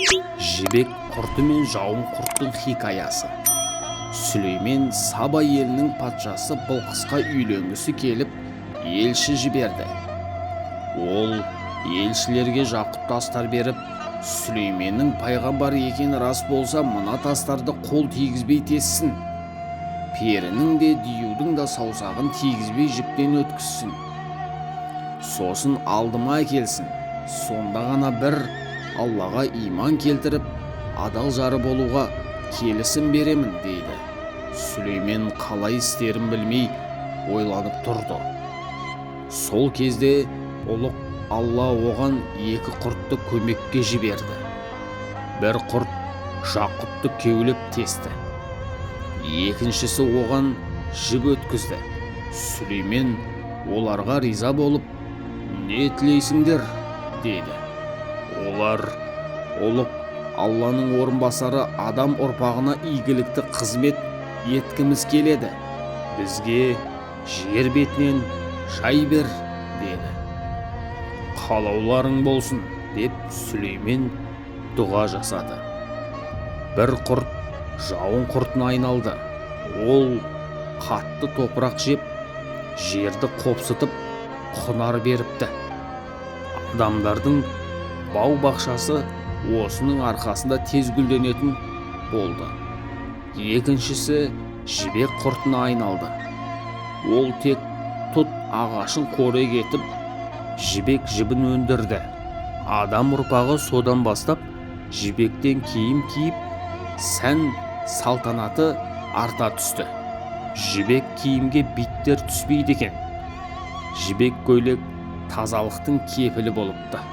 Жібек құрты мен жауын құрттың хикаясы. Сүлеймен Саба елінің патшасы Былқысқа үйленгісі келіп, елші жіберді. Ол елшілерге жақұт тастар беріп, Сүлейменнің пайғамбар екені рас болса, мына тастарды қол тигізбей тессін. Перінің де диюдың да саусағын тигізбей жіптен өткізсін. Сосын алдыма келсін. Сонда ғана бір Аллаға иман келтіріп, адал жары болуға келісім беремін дейді. Сүлеймен қалай істерін білмей ойланып тұрды. Сол кезде ұлық Алла оған екі құртты көмекке жіберді. Бір құрт жақұтты кеулеп тесті. Екіншісі оған жіп өткізді. Сүлеймен оларға риза болып, не тілейсіңдер, деді. Олар, ұлық Алланың орынбасары адам ұрпағына игілікті қызмет еткіміз келеді. Бізге жер бетінен жай бер, деді. Қалауларың болсын, деп Сүлеймен дұға жасады. Бір құрт жауын құртына айналды. Ол қатты топырақ жеп, жерді қопсытып, құнар беріпті. Адамдардың бау-бақшасы осының арқасында тез гүлденетін болды. Екіншісі жібек құртына айналды. Ол тек тұт ағашын қорек етіп, жібек жібін өндірді. Адам ұрпағы содан бастап жібектен киім киіп, сән салтанаты арта түсті. Жібек киімге биттер түспейді екен. Жібек көйлек тазалықтың кепілі болыпты.